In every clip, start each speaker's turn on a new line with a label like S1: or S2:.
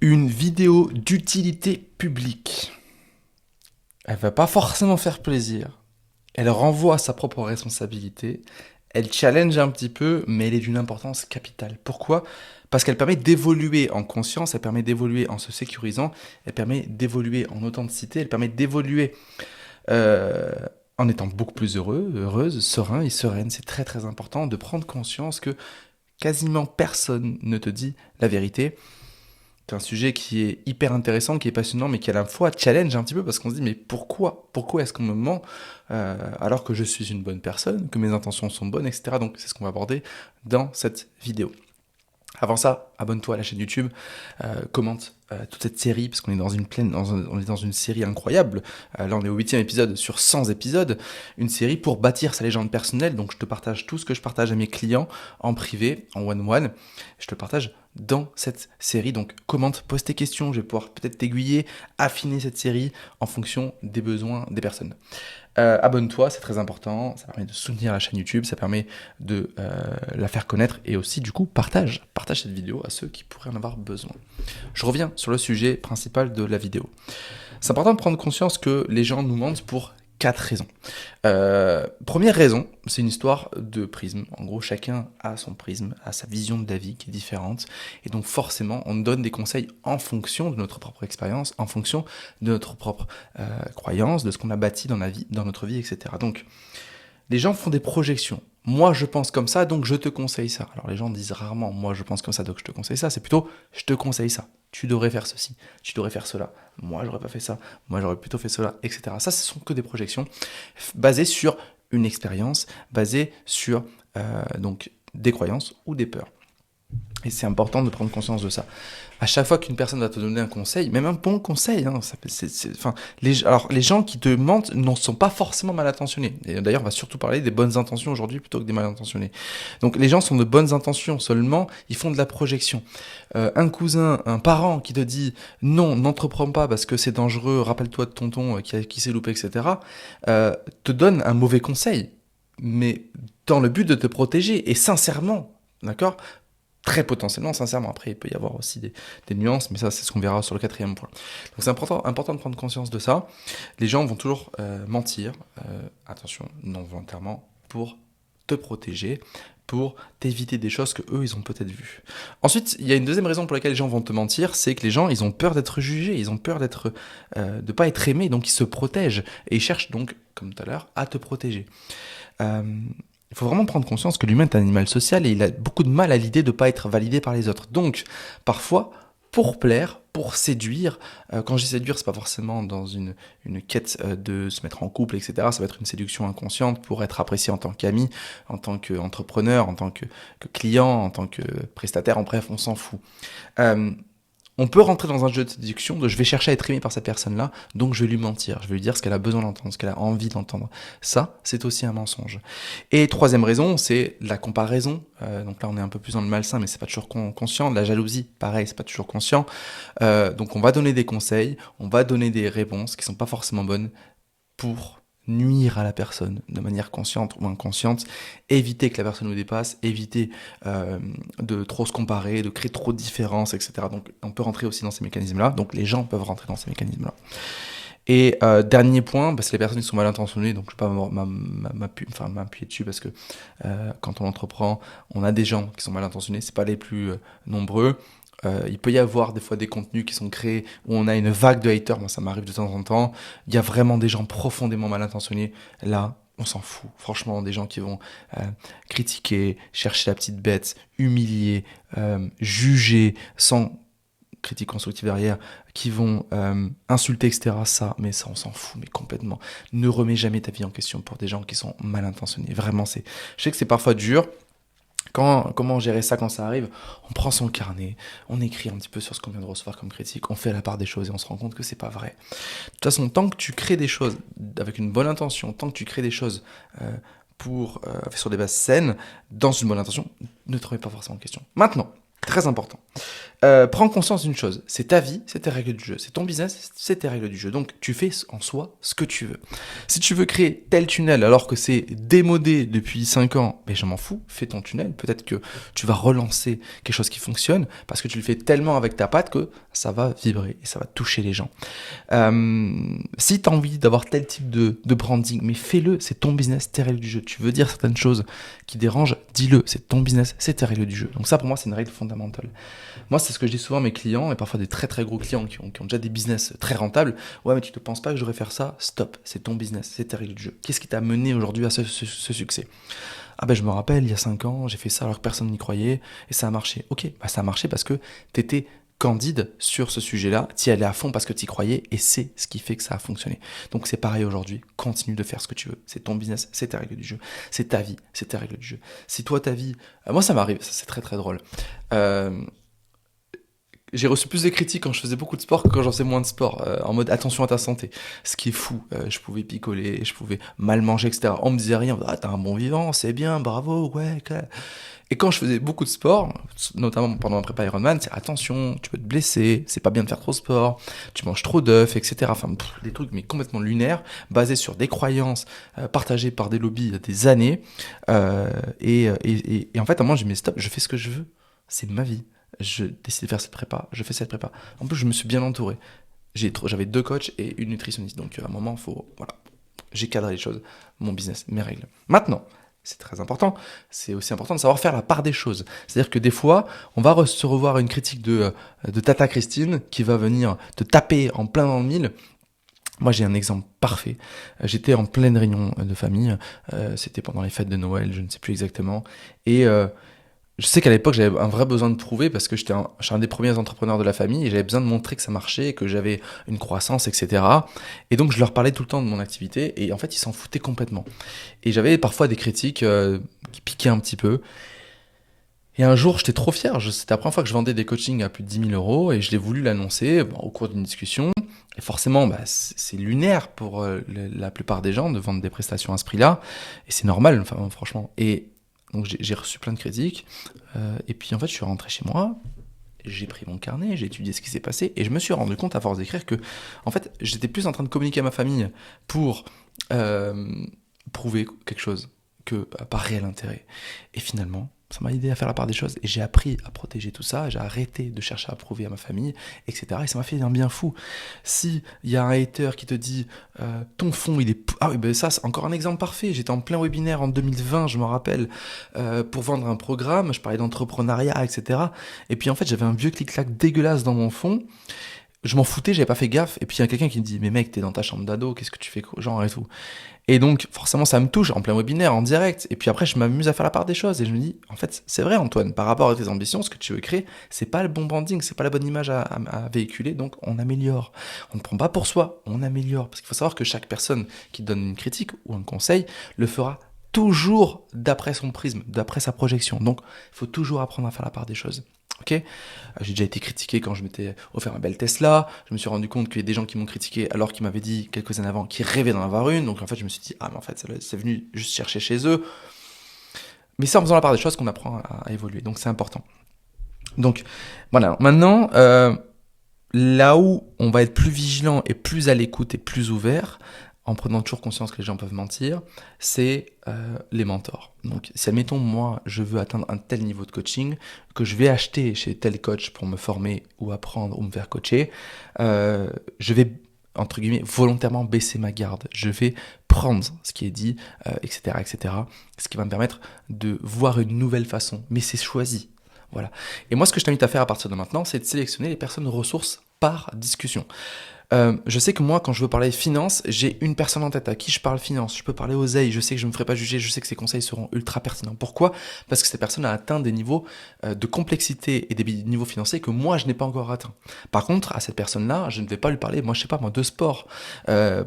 S1: Une vidéo d'utilité publique, elle va pas forcément faire plaisir. Elle renvoie à sa propre responsabilité. Elle challenge un petit peu, mais elle est d'une importance capitale. Pourquoi ? Parce qu'elle permet d'évoluer en conscience, elle permet d'évoluer en se sécurisant, elle permet d'évoluer en authenticité, elle permet d'évoluer euh, en étant beaucoup plus heureux, heureuse, serein et sereine. C'est très très important de prendre conscience que quasiment personne ne te dit la vérité. C'est un sujet qui est hyper intéressant, qui est passionnant, mais qui à la fois challenge un petit peu parce qu'on se dit mais pourquoi est-ce qu'on me ment alors que je suis une bonne personne, que mes intentions sont bonnes, etc. Donc c'est ce qu'on va aborder dans cette vidéo. Avant ça, abonne-toi à la chaîne YouTube, commente toute cette série, parce qu'on est on est dans une série incroyable. Là, on est au 8e épisode sur 100 épisodes. Une série pour bâtir sa légende personnelle. Donc, je te partage tout ce que je partage à mes clients en privé, en one-one. Je te le partage dans cette série. Donc, commente, pose tes questions. Je vais pouvoir peut-être t'aiguiller, affiner cette série en fonction des besoins des personnes. Abonne-toi, c'est très important, ça permet de soutenir la chaîne YouTube, ça permet de la faire connaître et aussi du coup partage cette vidéo à ceux qui pourraient en avoir besoin. Je reviens sur le sujet principal de la vidéo. C'est important de prendre conscience que les gens nous mentent pour 4 raisons. Première raison, c'est une histoire de prisme. En gros, chacun a son prisme, a sa vision de la vie qui est différente. Et donc forcément, on donne des conseils en fonction de notre propre expérience, en fonction de notre propre croyance, de ce qu'on a bâti dans notre vie, etc. Donc, les gens font des projections. Moi, je pense comme ça, donc je te conseille ça. Alors, les gens disent rarement, moi, je pense comme ça, donc je te conseille ça. C'est plutôt, je te conseille ça. Tu devrais faire ceci, tu devrais faire cela. Moi, j'aurais pas fait ça. Moi, j'aurais plutôt fait cela, etc. Ça, ce sont que des projections basées sur une expérience, basées sur donc des croyances ou des peurs. Et c'est important de prendre conscience de ça. À chaque fois qu'une personne va te donner un conseil, même un bon conseil, les gens qui te mentent ne sont pas forcément mal intentionnés. Et d'ailleurs, on va surtout parler des bonnes intentions aujourd'hui plutôt que des mal intentionnés. Donc les gens sont de bonnes intentions, seulement ils font de la projection. Un cousin, un parent qui te dit non, n'entreprends pas parce que c'est dangereux, rappelle-toi de tonton qui s'est loupé, etc., te donne un mauvais conseil, mais dans le but de te protéger et sincèrement, d'accord ? Très potentiellement, sincèrement. Après, il peut y avoir aussi des nuances, mais ça, c'est ce qu'on verra sur le 4e point. Donc, c'est important de prendre conscience de ça. Les gens vont toujours mentir, attention, non volontairement, pour te protéger, pour t'éviter des choses que eux ils ont peut-être vues. Ensuite, il y a une deuxième raison pour laquelle les gens vont te mentir, c'est que les gens, ils ont peur d'être jugés, ils ont peur de pas être aimés, donc ils se protègent et ils cherchent donc, comme tout à l'heure, à te protéger. Il faut vraiment prendre conscience que l'humain est un animal social et il a beaucoup de mal à l'idée de ne pas être validé par les autres. Donc, parfois, pour plaire, pour séduire, quand je dis séduire, c'est pas forcément dans une quête de se mettre en couple, etc. Ça va être une séduction inconsciente pour être apprécié en tant qu'ami, en tant qu'entrepreneur, en tant que client, en tant que prestataire, en bref, on s'en fout. On peut rentrer dans un jeu de séduction de je vais chercher à être aimé par cette personne-là, donc je vais lui mentir, je vais lui dire ce qu'elle a besoin d'entendre, ce qu'elle a envie d'entendre. Ça, c'est aussi un mensonge. Et troisième raison, c'est la comparaison. Donc là, on est un peu plus dans le malsain, mais c'est pas toujours conscient. La jalousie, pareil, c'est pas toujours conscient. Donc on va donner des conseils, on va donner des réponses qui sont pas forcément bonnes pour nuire à la personne de manière consciente ou inconsciente, éviter que la personne nous dépasse, éviter de trop se comparer, de créer trop de différences, etc. Donc on peut rentrer aussi dans ces mécanismes-là, donc les gens peuvent rentrer dans ces mécanismes-là. Et dernier point, c'est les personnes qui sont mal intentionnées, donc je ne vais pas m'appuyer dessus parce que quand on entreprend, on a des gens qui sont mal intentionnés, c'est pas les plus nombreux. Il peut y avoir des fois des contenus qui sont créés où on a une vague de haters, moi ça m'arrive de temps en temps, il y a vraiment des gens profondément mal intentionnés, là on s'en fout, franchement des gens qui vont critiquer, chercher la petite bête, humilier, juger sans critique constructive derrière, qui vont insulter, etc. Mais ça, on s'en fout, mais complètement. Ne remets jamais ta vie en question pour des gens qui sont mal intentionnés. Vraiment, je sais que c'est parfois dur. Comment gérer ça quand ça arrive ? On prend son carnet, on écrit un petit peu sur ce qu'on vient de recevoir comme critique, on fait la part des choses et on se rend compte que c'est pas vrai. De toute façon, tant que tu crées des choses avec une bonne intention, tant que tu crées des choses sur des bases saines, dans une bonne intention, ne te remets pas forcément en question. Maintenant, Très important. Prends conscience d'une chose, c'est ta vie, c'est tes règles du jeu. C'est ton business, c'est tes règles du jeu. Donc tu fais en soi ce que tu veux. Si tu veux créer tel tunnel alors que c'est démodé depuis 5 ans, mais je m'en fous, fais ton tunnel. Peut-être que tu vas relancer quelque chose qui fonctionne parce que tu le fais tellement avec ta patte que ça va vibrer et ça va toucher les gens. Si tu as envie d'avoir tel type de branding, mais fais-le, c'est ton business, tes règles du jeu. Tu veux dire certaines choses qui dérangent, dis-le, c'est ton business, c'est tes règles du jeu. Donc ça pour moi c'est une règle fondamentale. Moi, c'est ce que je dis souvent à mes clients, et parfois des très très gros clients qui ont déjà des business très rentables. Ouais, mais tu ne penses pas que je devrais faire ça? Stop, c'est ton business, c'est tes règles du jeu. Qu'est-ce qui t'a mené aujourd'hui à ce succès? Ah ben je me rappelle, il y a 5 ans, j'ai fait ça alors que personne n'y croyait, et ça a marché. Ok, bah ça a marché parce que tu étais candide sur ce sujet-là, tu y allais à fond parce que tu y croyais, et c'est ce qui fait que ça a fonctionné. Donc c'est pareil aujourd'hui, continue de faire ce que tu veux. C'est ton business, c'est tes règles du jeu. C'est ta vie, c'est tes règles du jeu. Si toi, ta vie... moi ça m'arrive, ça, c'est très très drôle. J'ai reçu plus de critiques quand je faisais beaucoup de sport que quand j'en faisais moins de sport, en mode attention à ta santé. Ce qui est fou, je pouvais picoler, je pouvais mal manger, etc. On me disait rien, ah t'es un bon vivant, c'est bien, bravo, ouais. Et quand je faisais beaucoup de sport, notamment pendant ma prépa Ironman, c'est attention, tu peux te blesser, c'est pas bien de faire trop de sport, tu manges trop d'œufs, etc. Enfin, des trucs mais complètement lunaires, basés sur des croyances partagées par des lobbies il y a des années. Et en fait, à un moment, j'ai dit mais stop, je fais ce que je veux, c'est ma vie. Je décide de faire cette prépa, je fais cette prépa. En plus, je me suis bien entouré. J'avais 2 coachs et une nutritionniste. Donc, à un moment, j'ai cadré les choses, mon business, mes règles. Maintenant, c'est très important, c'est aussi important de savoir faire la part des choses. C'est-à-dire que des fois, on va se revoir une critique de Tata Christine qui va venir te taper en plein dans le mille. Moi, j'ai un exemple parfait. J'étais en pleine réunion de famille. C'était pendant les fêtes de Noël, je ne sais plus exactement. Et je sais qu'à l'époque, j'avais un vrai besoin de prouver parce que je suis un des premiers entrepreneurs de la famille et j'avais besoin de montrer que ça marchait, que j'avais une croissance, etc. Et donc, je leur parlais tout le temps de mon activité et en fait, ils s'en foutaient complètement. Et j'avais parfois des critiques qui piquaient un petit peu. Et un jour, j'étais trop fier. C'était la première fois que je vendais des coachings à plus de 10 000 euros et je l'ai voulu l'annoncer au cours d'une discussion. Et forcément, c'est lunaire pour la plupart des gens de vendre des prestations à ce prix-là. Et c'est normal, enfin, franchement. Et donc j'ai reçu plein de critiques, et puis en fait je suis rentré chez moi, j'ai pris mon carnet, j'ai étudié ce qui s'est passé, et je me suis rendu compte à force d'écrire que en fait j'étais plus en train de communiquer à ma famille pour prouver quelque chose que par réel intérêt. Et finalement, ça m'a aidé à faire la part des choses, et j'ai appris à protéger tout ça, j'ai arrêté de chercher à prouver à ma famille, etc. Et ça m'a fait un bien fou. Si il y a un hater qui te dit ton fond il est... Ah oui, ben ça c'est encore un exemple parfait. J'étais en plein webinaire en 2020, je me rappelle, pour vendre un programme, je parlais d'entrepreneuriat, etc. Et puis en fait j'avais un vieux clic-clac dégueulasse dans mon fond. Je m'en foutais, j'avais pas fait gaffe, et puis il y a quelqu'un qui me dit mais mec, t'es dans ta chambre d'ado, qu'est-ce que tu fais genre et tout. Et donc forcément ça me touche en plein webinaire, en direct, et puis après je m'amuse à faire la part des choses, et je me dis en fait c'est vrai Antoine, par rapport à tes ambitions, ce que tu veux créer, c'est pas le bon branding, c'est pas la bonne image à véhiculer, donc on améliore. On ne prend pas pour soi, on améliore, parce qu'il faut savoir que chaque personne qui donne une critique ou un conseil le fera toujours d'après son prisme, d'après sa projection, donc il faut toujours apprendre à faire la part des choses. Ok, j'ai déjà été critiqué quand je m'étais offert ma belle Tesla. Je me suis rendu compte qu'il y a des gens qui m'ont critiqué alors qu'ils m'avaient dit quelques années avant qu'ils rêvaient d'en avoir une. Donc en fait, je me suis dit, ah mais en fait, c'est venu juste chercher chez eux. Mais c'est en faisant la part des choses qu'on apprend à évoluer. Donc c'est important. Donc voilà, maintenant, là où on va être plus vigilant et plus à l'écoute et plus ouvert, en prenant toujours conscience que les gens peuvent mentir, c'est les mentors. Donc si admettons moi je veux atteindre un tel niveau de coaching, que je vais acheter chez tel coach pour me former ou apprendre ou me faire coacher, je vais entre guillemets volontairement baisser ma garde. Je vais prendre ce qui est dit, etc., etc. Ce qui va me permettre de voir une nouvelle façon. Mais c'est choisi. Voilà. Et moi ce que je t'invite à faire à partir de maintenant, c'est de sélectionner les personnes ressources par discussion. Je sais que moi, quand je veux parler finance, j'ai une personne en tête à qui je parle finance. Je peux parler oseille, je sais que je ne me ferai pas juger, je sais que ses conseils seront ultra pertinents. Pourquoi ? Parce que cette personne a atteint des niveaux de complexité et des niveaux financiers que moi, je n'ai pas encore atteints. Par contre, à cette personne-là, je ne vais pas lui parler, moi, je sais pas, moi, de sport.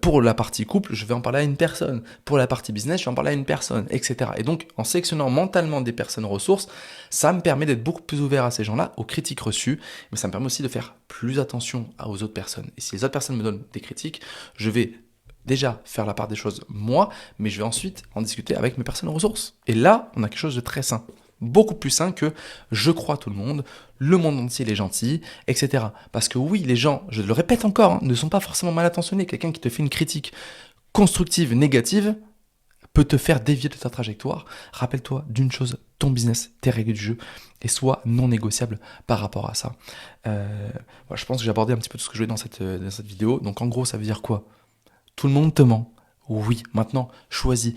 S1: Pour la partie couple, je vais en parler à une personne. Pour la partie business, je vais en parler à une personne, etc. Et donc, en sélectionnant mentalement des personnes ressources, ça me permet d'être beaucoup plus ouvert à ces gens-là, aux critiques reçues, mais ça me permet aussi de faire plus attention aux autres personnes. Et si les autres personnes me donnent des critiques, je vais déjà faire la part des choses moi, mais je vais ensuite en discuter avec mes personnes ressources. Et là, on a quelque chose de très sain. beaucoup plus sain que je crois tout le monde, le monde entier est gentil, etc. Parce que oui, les gens, je le répète encore, hein, ne sont pas forcément mal intentionnés. Quelqu'un qui te fait une critique constructive, négative, peut te faire dévier de ta trajectoire. Rappelle-toi d'une chose, ton business, tes règles du jeu, et sois non négociable par rapport à ça. Voilà, je pense que j'ai abordé un petit peu tout ce que je voulais dans cette vidéo. Donc en gros, ça veut dire quoi? Tout le monde te ment. Oui, maintenant, choisis,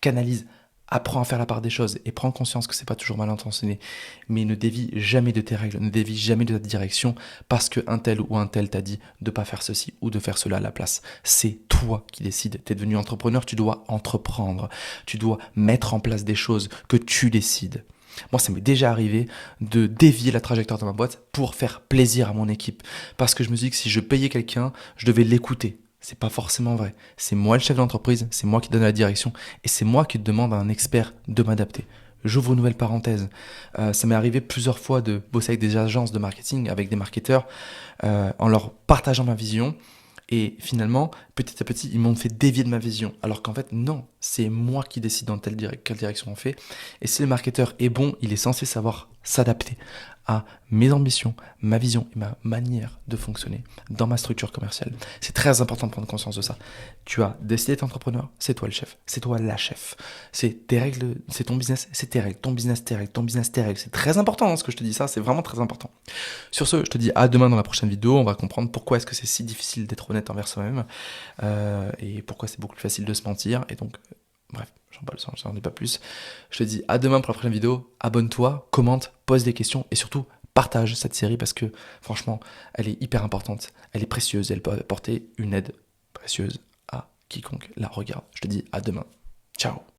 S1: canalise, apprends à faire la part des choses et prends conscience que c'est pas toujours mal intentionné. Mais ne dévie jamais de tes règles, ne dévie jamais de ta direction parce que un tel ou un tel t'a dit de pas faire ceci ou de faire cela à la place. C'est toi qui décides. Tu es devenu entrepreneur, tu dois entreprendre. Tu dois mettre en place des choses que tu décides. Moi, ça m'est déjà arrivé de dévier la trajectoire de ma boîte pour faire plaisir à mon équipe. Parce que je me suis dit que si je payais quelqu'un, je devais l'écouter. C'est pas forcément vrai. C'est moi le chef d'entreprise, c'est moi qui donne la direction et c'est moi qui demande à un expert de m'adapter. J'ouvre une nouvelle parenthèse. Ça m'est arrivé plusieurs fois de bosser avec des agences de marketing, avec des marketeurs, en leur partageant ma vision. Et finalement, petit à petit, ils m'ont fait dévier de ma vision. Alors qu'en fait, non, c'est moi qui décide dans quelle direction on fait. Et si le marketeur est bon, il est censé savoir s'adapter à mes ambitions, ma vision et ma manière de fonctionner dans ma structure commerciale. C'est très important de prendre conscience de ça. Tu as décidé d'être entrepreneur, c'est toi le chef, c'est toi la chef. C'est tes règles, c'est ton business, c'est tes règles, ton business, tes règles, ton business, tes règles. C'est très important ce que je te dis, ça, c'est vraiment très important. Sur ce, je te dis à demain dans la prochaine vidéo, on va comprendre pourquoi est-ce que c'est si difficile d'être honnête envers soi-même et pourquoi c'est beaucoup plus facile de se mentir. Et donc, bref, j'en dis pas plus. Je te dis à demain pour la prochaine vidéo. Abonne-toi, commente, pose des questions et surtout partage cette série parce que franchement, elle est hyper importante, elle est précieuse, elle peut apporter une aide précieuse à quiconque la regarde. Je te dis à demain. Ciao.